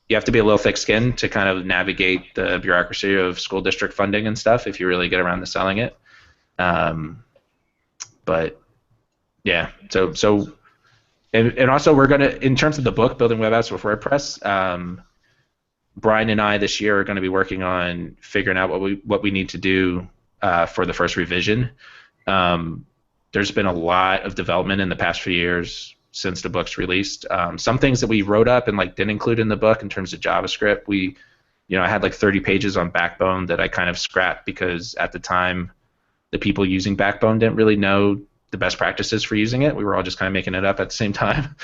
you have to be a little thick-skinned to kind of navigate the bureaucracy of school district funding and stuff if you really get around to selling it. But yeah, so and also we're gonna, in terms of the book Building Web Apps with WordPress, Brian and I this year are going to be working on figuring out what we need to do for the first revision. There's been a lot of development in the past few years since the book's released. Some things that we wrote up and like didn't include in the book in terms of JavaScript, I had like 30 pages on Backbone that I kind of scrapped because at the time the people using Backbone didn't really know the best practices for using it. We were all just kind of making it up at the same time.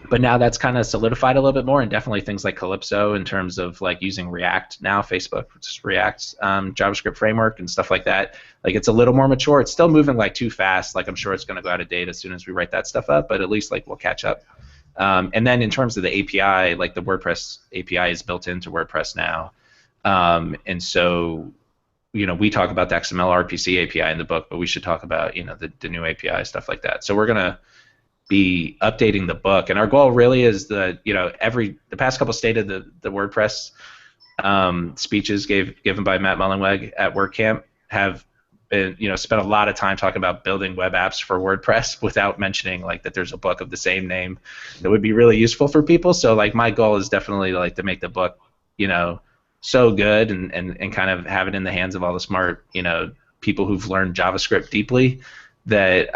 But now that's kind of solidified a little bit more, and definitely things like Calypso in terms of like using React now, Facebook, which is React's JavaScript framework and stuff like that. Like it's a little more mature. It's still moving like too fast. Like I'm sure it's going to go out of date as soon as we write that stuff up, but at least like we'll catch up. And then in terms of the API, like the WordPress API is built into WordPress now, and so we talk about the XML RPC API in the book, but we should talk about the new API stuff like that. So we're gonna be updating the book, and our goal really is the past couple State of the WordPress speeches given by Matt Mullenweg at WordCamp have been spent a lot of time talking about building web apps for WordPress without mentioning like that there's a book of the same name that would be really useful for people. So like my goal is definitely like to make the book so good and kind of have it in the hands of all the smart people who've learned JavaScript deeply, that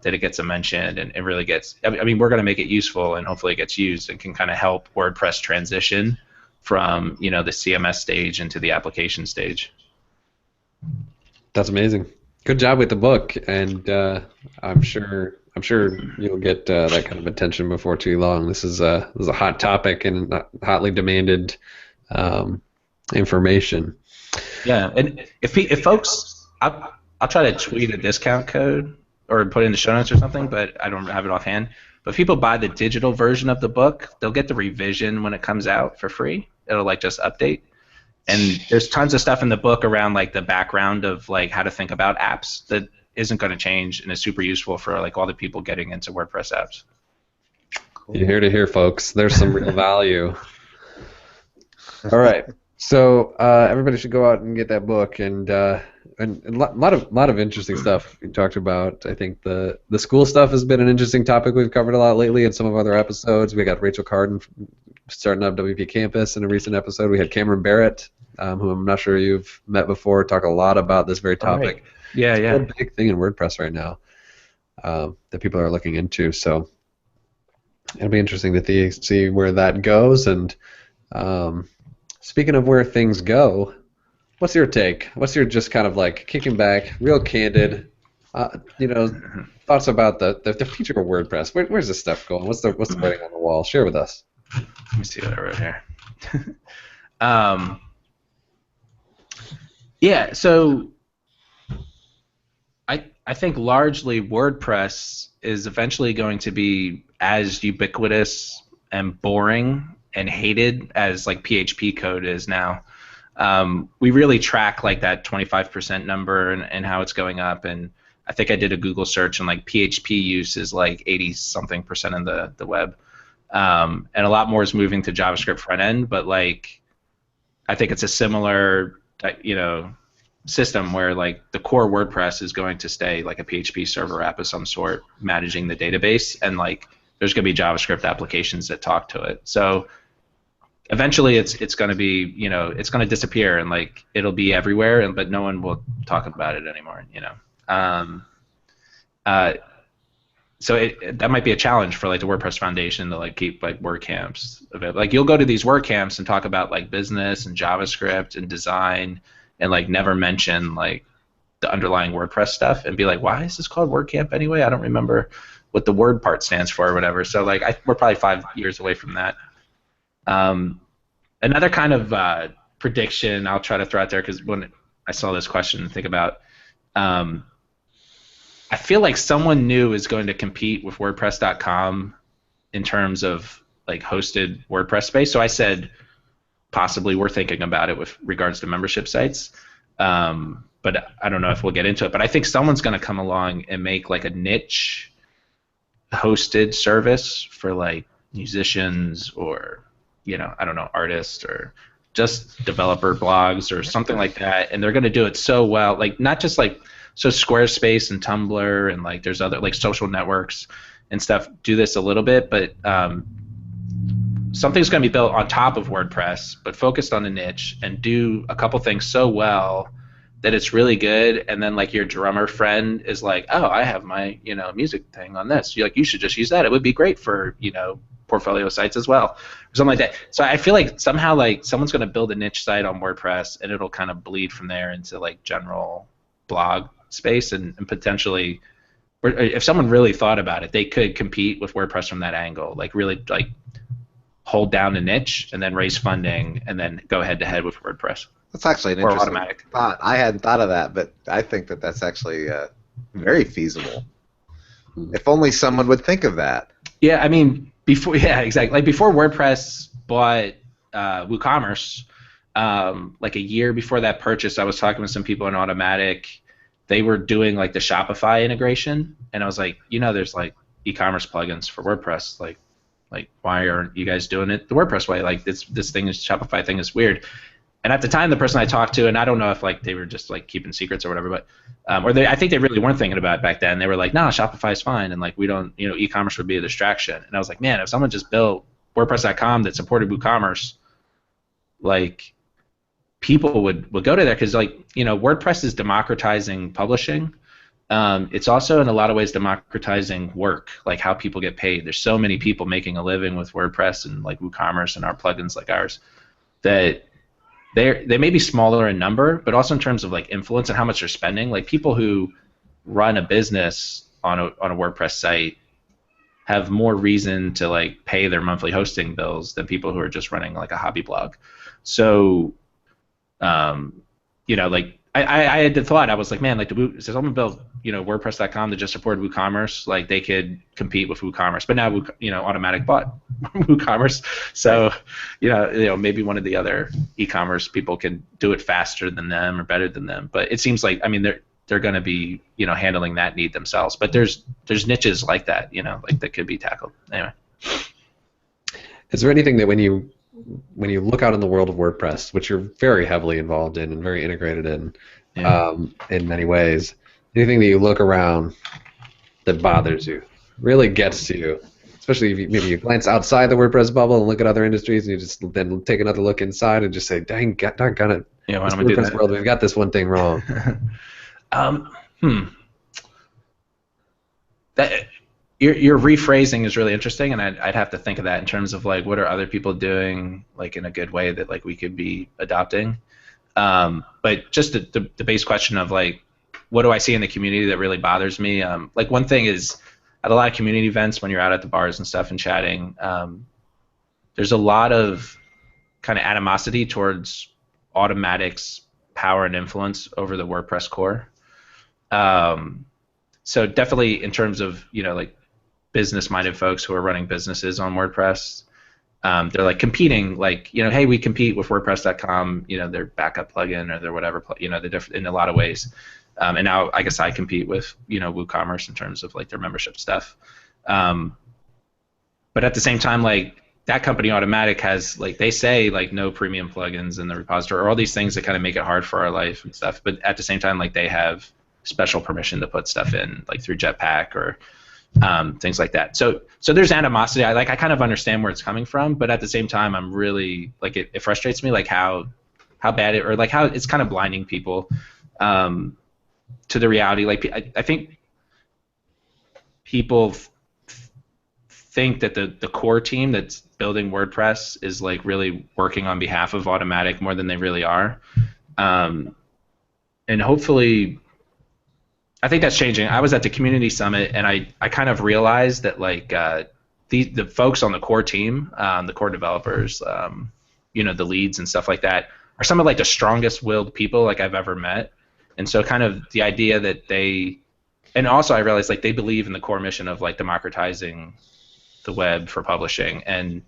it gets a mention and it really gets. I mean, we're going to make it useful and hopefully it gets used and can kind of help WordPress transition from the CMS stage into the application stage. That's amazing. Good job with the book, and I'm sure you'll get that kind of attention before too long. This is a hot topic and hotly demanded information. Yeah, and if folks I'll try to tweet a discount code or put it in the show notes or something, but I don't have it offhand. But if people buy the digital version of the book, they'll get the revision when it comes out for free. It'll like just update. And there's tons of stuff in the book around like the background of like how to think about apps that isn't going to change and is super useful for like all the people getting into WordPress apps. Cool. You hear to hear, folks. There's some real value. All right. So everybody should go out and get that book, and a lot of interesting stuff we talked about. I think the school stuff has been an interesting topic we've covered a lot lately in some of other episodes. We got Rachel Carden starting up WP Campus in a recent episode. We had Cameron Barrett, who I'm not sure you've met before, talk a lot about this very topic. Right. Yeah, it's a big thing in WordPress right now that people are looking into. So it'll be interesting to see where that goes. And speaking of where things go, what's your take? What's your just kind of like kicking back, real candid, thoughts about the future of WordPress? Where's this stuff going? What's the writing on the wall? Share with us. Let me see what I wrote here. Yeah, so I think largely WordPress is eventually going to be as ubiquitous and boring and hated as like PHP code is now. We really track like that 25% number and how it's going up, and I think I did a Google search and like PHP use is like 80-something% in the web, and a lot more is moving to JavaScript front end. But like, I think it's a similar system where like the core WordPress is going to stay like a PHP server app of some sort managing the database, and like there's going to be JavaScript applications that talk to it. So eventually it's going to be, it's going to disappear, and like it'll be everywhere, but no one will talk about it anymore, so that might be a challenge for like the WordPress Foundation to like keep like WordCamps available. Like you'll go to these WordCamps and talk about like business and JavaScript and design and like never mention like the underlying WordPress stuff and be like, why is this called WordCamp anyway? I don't remember what the word part stands for or whatever. So like we're probably 5 years away from that. Another kind of prediction I'll try to throw out there, because when I saw this question, think about, I feel like someone new is going to compete with WordPress.com in terms of like hosted WordPress space. So I said possibly we're thinking about it with regards to membership sites, but I don't know if we'll get into it. But I think someone's going to come along and make like a niche hosted service for like musicians or I don't know, artists or just developer blogs or something like that, and they're going to do it so well, like not just like so Squarespace and Tumblr and like there's other like social networks and stuff do this a little bit, but something's going to be built on top of WordPress but focused on a niche and do a couple things so well that it's really good, and then like your drummer friend is like, oh, I have my music thing on this, you should just use that, it would be great for portfolio sites as well, or something like that. So I feel like somehow like someone's going to build a niche site on WordPress and it'll kind of bleed from there into like general blog space, and potentially, if someone really thought about it, they could compete with WordPress from that angle, like really like hold down a niche and then raise funding and then go head to head with WordPress. That's actually an interesting thought. I hadn't thought of that, but I think that that's actually very feasible. If only someone would think of that. Yeah, I mean, exactly. Like before WordPress bought WooCommerce, like a year before that purchase, I was talking with some people in Automatic. They were doing like the Shopify integration, and I was like, there's like e-commerce plugins for WordPress. Like why aren't you guys doing it the WordPress way? Like this Shopify thing is weird. And at the time, the person I talked to, and I don't know if like they were just like keeping secrets or whatever, but I think they really weren't thinking about it back then. They were like, no, Shopify's fine, and like we don't, e-commerce would be a distraction. And I was like, man, if someone just built WordPress.com that supported WooCommerce, like people would go to there, because like WordPress is democratizing publishing. It's also in a lot of ways democratizing work, like how people get paid. There's so many people making a living with WordPress and like WooCommerce and our plugins like ours that they may be smaller in number, but also in terms of like influence and how much they're spending. Like people who run a business on a WordPress site have more reason to like pay their monthly hosting bills than people who are just running like a hobby blog. So, like I had the thought, I was like, man, like if someone built, WordPress.com that just supported WooCommerce, like they could compete with WooCommerce. But now, Automatic bought WooCommerce, so maybe one of the other e-commerce people can do it faster than them or better than them. But it seems like, I mean, they're going to be handling that need themselves. But there's niches like that, like that could be tackled. Anyway. Is there anything that when you look out in the world of WordPress, which you're very heavily involved in and very integrated in many ways, anything that you look around that bothers you, really gets to you, especially if maybe you glance outside the WordPress bubble and look at other industries, and you just then take another look inside and just say, dang, doggone it, yeah, why this don't we do WordPress that? world, we've got this one thing wrong. That your rephrasing is really interesting, and I'd have to think of that in terms of like what are other people doing like in a good way that like we could be adopting. But just the base question of like what do I see in the community that really bothers me? Like one thing is at a lot of community events when you're out at the bars and stuff and chatting, there's a lot of kind of animosity towards Automatic's power and influence over the WordPress core. So definitely in terms of like business-minded folks who are running businesses on WordPress, they're like competing, like hey, we compete with WordPress.com, their backup plugin or their whatever, they're different in a lot of ways. And now I guess I compete with WooCommerce in terms of like their membership stuff. But at the same time, like that company Automatic has like they say like no premium plugins in the repository or all these things that kind of make it hard for our life and stuff. But at the same time, like they have special permission to put stuff in like through Jetpack or things like that. So there's animosity. I kind of understand where it's coming from, but at the same time, I'm really like it frustrates me like how bad it or like how it's kind of blinding people to the reality. Like I think people think that the core team that's building WordPress is like really working on behalf of Automatic more than they really are, and hopefully. I think that's changing. I was at the community summit, and I kind of realized that like the folks on the core team, the core developers, the leads and stuff like that, are some of like the strongest willed people like I've ever met. And so kind of the idea that and also I realized like they believe in the core mission of like democratizing the web for publishing, and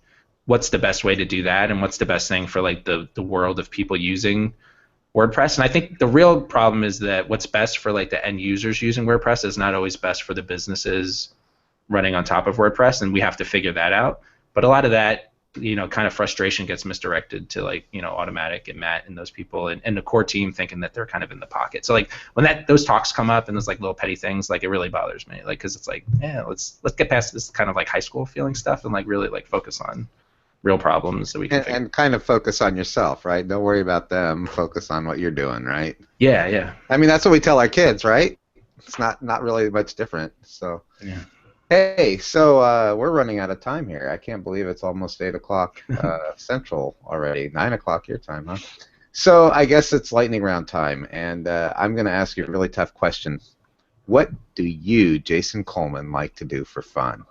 what's the best way to do that, and what's the best thing for like the world of people using WordPress. And I think the real problem is that what's best for like the end users using WordPress is not always best for the businesses running on top of WordPress, and we have to figure that out. But a lot of that, kind of frustration gets misdirected to like, Automatic and Matt and those people and the core team thinking that they're kind of in the pocket. So like when those talks come up and those like little petty things, like it really bothers me, like because it's like, yeah, let's get past this kind of like high school feeling stuff and like really like focus on real problems that we can and kind of focus on yourself, right? Don't worry about them. Focus on what you're doing, right? Yeah. I mean, that's what we tell our kids, right? It's not really much different. So, yeah. Hey, so we're running out of time here. I can't believe it's almost 8 o'clock Central already. 9 o'clock your time, huh? So I guess it's lightning round time, and I'm going to ask you a really tough question. What do you, Jason Coleman, like to do for fun?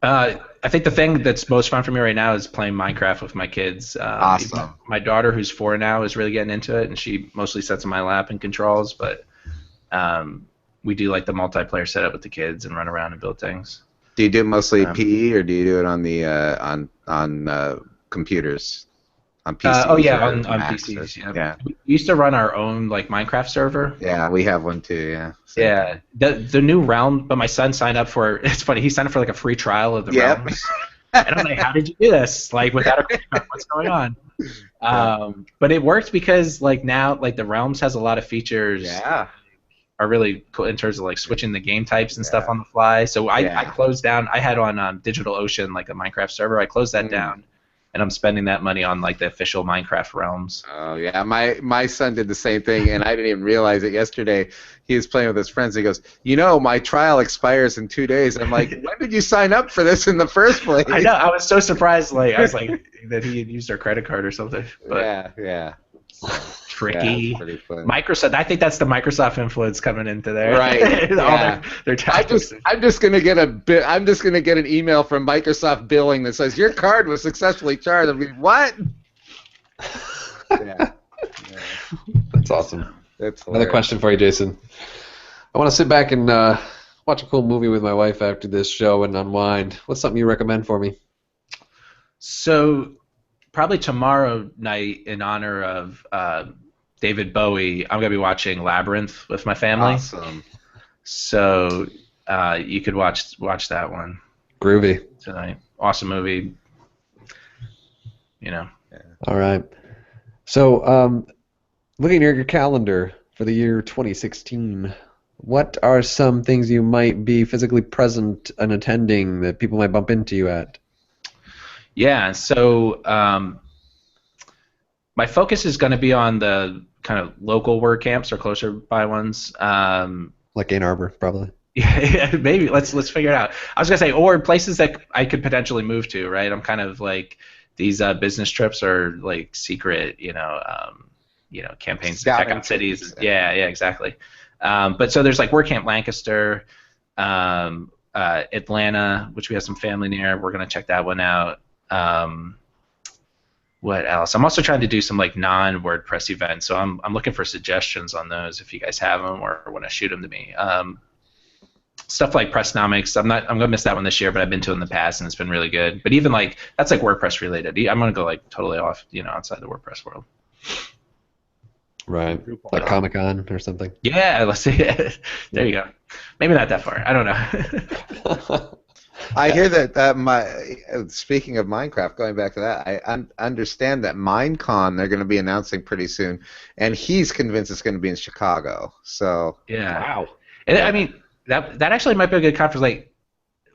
I think the thing that's most fun for me right now is playing Minecraft with my kids. Awesome. My daughter, who's 4 now, is really getting into it, and she mostly sits in my lap and controls. But we do like the multiplayer setup with the kids and run around and build things. Do you do mostly PE, or do you do it on the on computers? On PCs? Oh yeah, on PCs. Yeah. We used to run our own like Minecraft server. Yeah, we have one too. Yeah. Yeah. The new Realm, but my son signed up for. It's funny. He signed up for like a free trial of the Realms. And I'm like, how did you do this? Like without a credit card, what's going on? But it worked because like now like the Realms has a lot of features. Yeah. Are really cool in terms of like switching the game types and stuff on the fly. So I closed down. I had on DigitalOcean like a Minecraft server. I closed that down. And I'm spending that money on like the official Minecraft Realms. Oh yeah, my son did the same thing, and I didn't even realize it yesterday. He was playing with his friends. And he goes, my trial expires in 2 days. I'm like, when did you sign up for this in the first place? I know. I was so surprised. Like I was like that he had used our credit card or something. But yeah. Tricky. Yeah, pretty fun. Microsoft. I think that's the Microsoft influence coming into there. Right. All their tactics. I'm just gonna get an email from Microsoft billing that says your card was successfully charged. I'm like, what? Yeah. That's awesome. That's Another question for you, Jason. I want to sit back and watch a cool movie with my wife after this show and unwind. What's something you recommend for me? So probably tomorrow night, in honor of David Bowie, I'm gonna be watching Labyrinth with my family. Awesome. So you could watch that one Groovy. tonight. Awesome movie. All right. So, looking at your calendar for the year 2016, what are some things you might be physically present and attending that people might bump into you at? Yeah. So my focus is going to be on the kind of local WordCamps or closer by ones. Like Ann Arbor, probably. Yeah, maybe let's figure it out. I was gonna say, or places that I could potentially move to, right? I'm kind of like these business trips are like secret, campaigns to check out cities. Yeah, exactly. But so there's like WordCamp Lancaster, Atlanta, which we have some family near. We're gonna check that one out. What else? I'm also trying to do some like non-WordPress events, so I'm looking for suggestions on those if you guys have them or want to shoot them to me. Stuff like Pressnomics, I'm gonna miss that one this year, but I've been to it in the past and it's been really good. But even like that's like WordPress related. I'm gonna go like totally off, outside the WordPress world. Right. Like Comic-Con or something. Yeah, let's see. There you go. Maybe not that far. I don't know. I hear that speaking of Minecraft, going back to that, I understand that Minecon they're going to be announcing pretty soon, and he's convinced it's going to be in Chicago. So yeah. Wow. And I mean that actually might be a good conference. Like,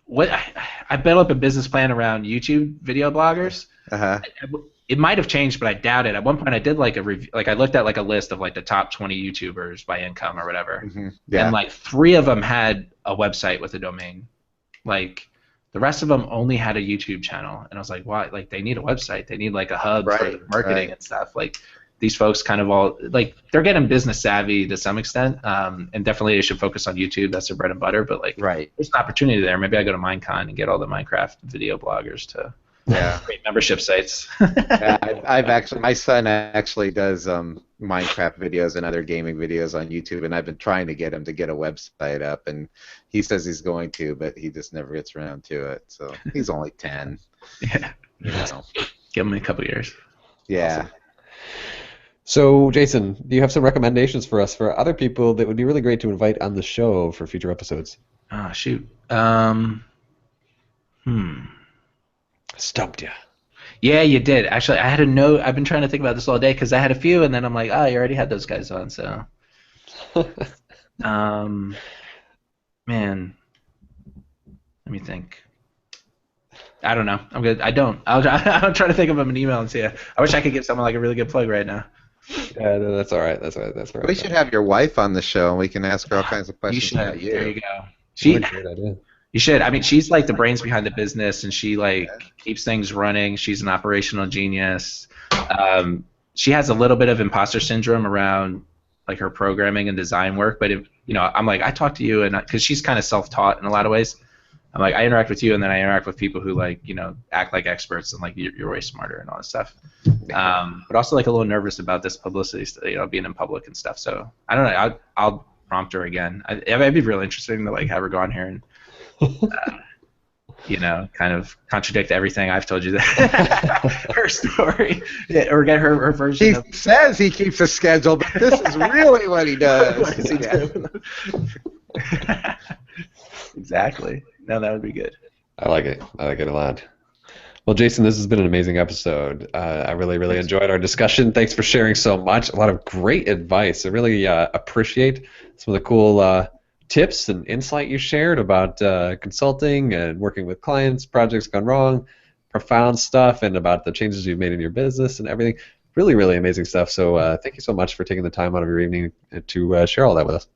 what I built up a business plan around YouTube video bloggers. It might have changed, but I doubt it. At one point, I did like a review. Like I looked at like a list of like the top 20 YouTubers by income or whatever, and like 3 of them had a website with a domain. Like the rest of them only had a YouTube channel, and I was like, why? Like they need a website. They need like a hub for marketing and stuff. Like these folks kind of all like they're getting business savvy to some extent, and definitely they should focus on YouTube. That's their bread and butter. But like, there's an opportunity there. Maybe I go to Minecon and get all the Minecraft video bloggers to create membership sites. I've actually, my son actually does Minecraft videos and other gaming videos on YouTube, and I've been trying to get him to get a website up, and he says he's going to, but he just never gets around to it. So he's only 10. Yeah. Give him a couple years. Yeah. Awesome. So, Jason, do you have some recommendations for us for other people that would be really great to invite on the show for future episodes? Oh, shoot. Stumped you. Yeah, you did. Actually, I had a note. I've been trying to think about this all day because I had a few, and then I'm like, you already had those guys on, so. Man. Let me think. I don't know. I'm good. I don't. I'll try to think of them an email and see. I wish I could give someone like a really good plug right now. Yeah, no, that's all right. That's all right. That's right. We should have your wife on the show, and we can ask her all kinds of questions about you. There you go. What a great idea. You should. I mean, she's like the brains behind the business, and she like keeps things running. She's an operational genius. She has a little bit of imposter syndrome around like her programming and design work, but I'm like, I talk to you, and because she's kind of self-taught in a lot of ways. I'm like, I interact with you, and then I interact with people who like, act like experts, and like you're way smarter and all this stuff. But also like a little nervous about this publicity, being in public and stuff. So I don't know. I'll prompt her again. It'd be really interesting to like have her go on here and, kind of contradict everything I've told you that her story, or get her version. He says he keeps a schedule, but this is really what he does. Exactly. No, that would be good. I like it. I like it a lot. Well, Jason, this has been an amazing episode. I really, really enjoyed our discussion. Thanks for sharing so much. A lot of great advice. I really appreciate some of the cool tips and insight you shared about consulting and working with clients, projects gone wrong, profound stuff, and about the changes you've made in your business and everything. Really, really amazing stuff. So thank you so much for taking the time out of your evening to share all that with us.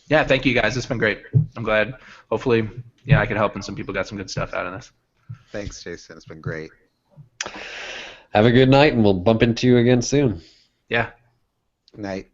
Yeah, thank you guys. It's been great. I'm glad. Hopefully, I could help and some people got some good stuff out of this. Thanks, Jason. It's been great. Have a good night, and we'll bump into you again soon. Yeah. Night.